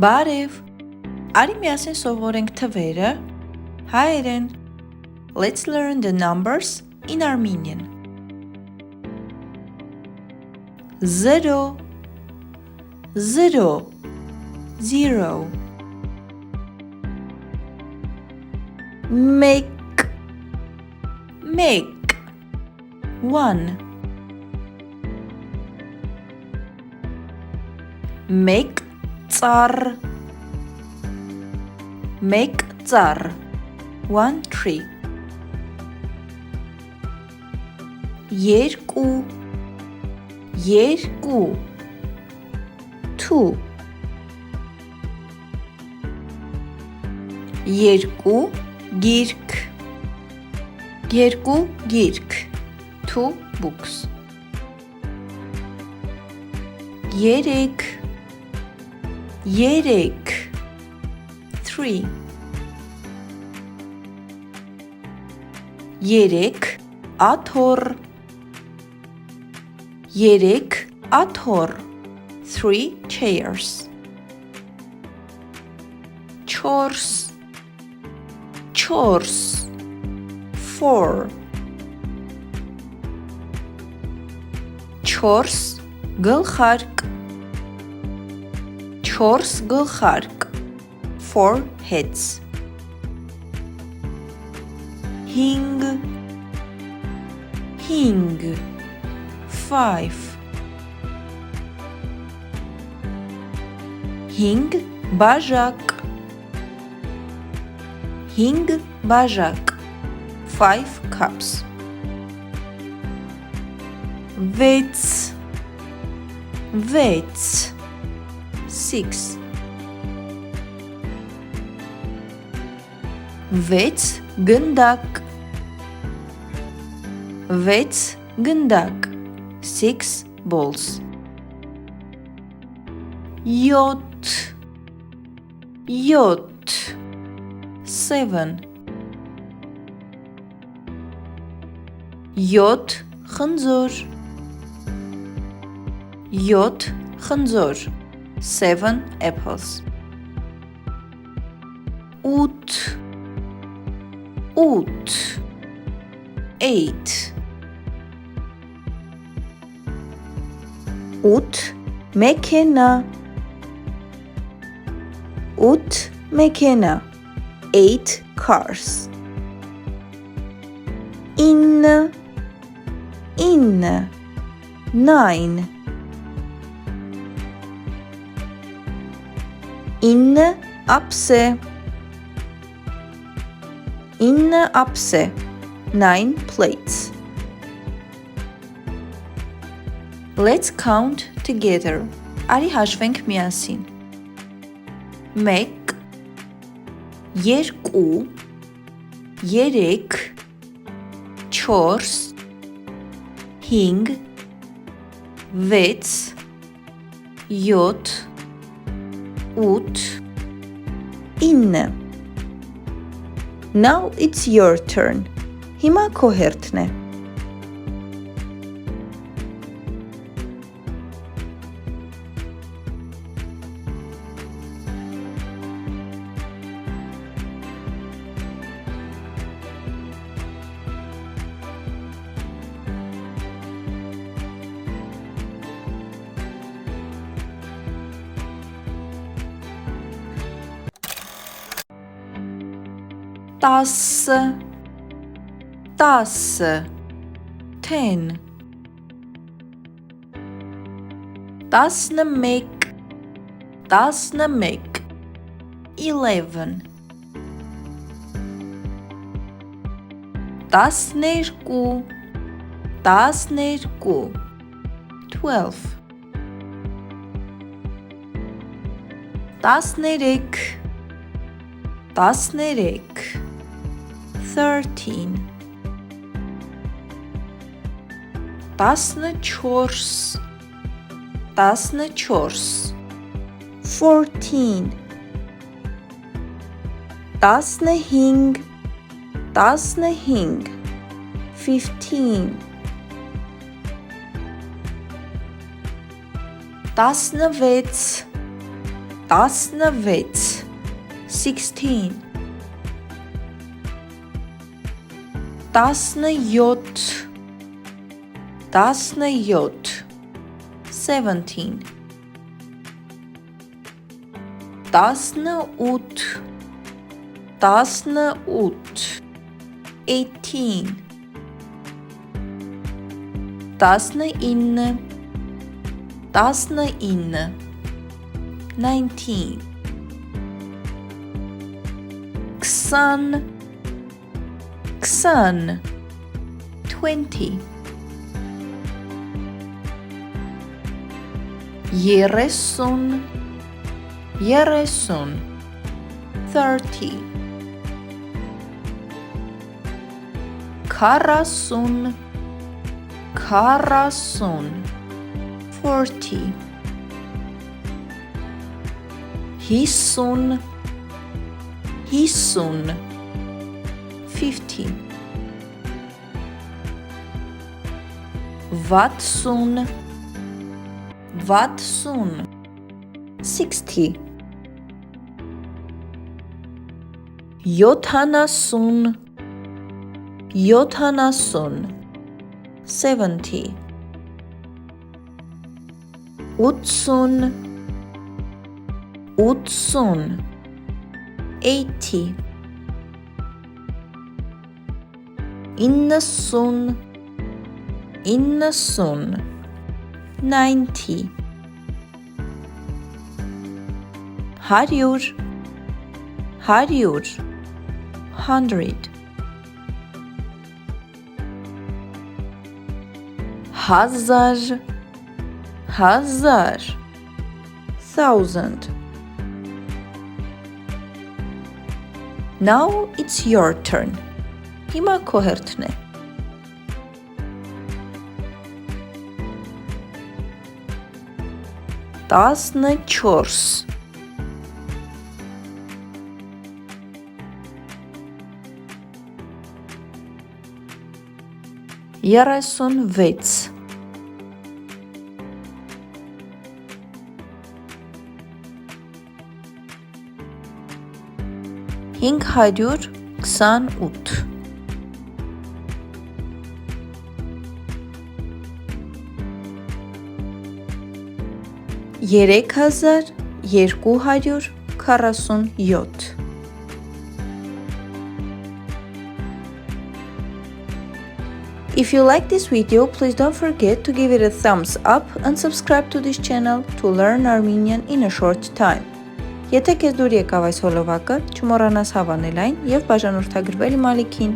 Բարև։ Արի միասին սովորենք թվերը հայերեն։ Let's learn the numbers in Armenian. 0 0 0 Make 1 Make tsar 1 3 2 2 գիրք 2 books 3 3 աթոռ 3 chairs 4 4 գլխարկ 4 heads 5 բաժակ 5 cups 6 գնդակ 6 balls 7 խնձոր 7 apples 8 մեքենա 8 cars 9 ափսե 9 plates Let's count together. Արի հաշվենք միասին 1 2 3 4 5 6 7 8 9 Now it's your turn. Հիմա քո հերթն է տասը 10 տասնմեկ 11 տասներկու 12 տասներեք 13 14 14 15 15 16 16 16 17 17 17 18 18 18 19 19 19 20 20 20 30 30 30 40 40 40 50 50 50 60 60 60 70 70 70 80 80 80 90 90 90 100 100 100 1000 1000 1000 Now it's your turn. Հիմա քո հերթն է. Տասնչորս երեսունվեց հինգ հարյուր քսանութ երեք հազար երկու հարյուր քառասունյոթ If you like this video, please don't forget to give it a thumbs up and subscribe to this channel to learn Armenian in a short time. Եթե քեզ դուր եկավ այս հոլովակը, չմոռանաս հավանել այն եւ բաժանորդագրվել իմ ալիքին։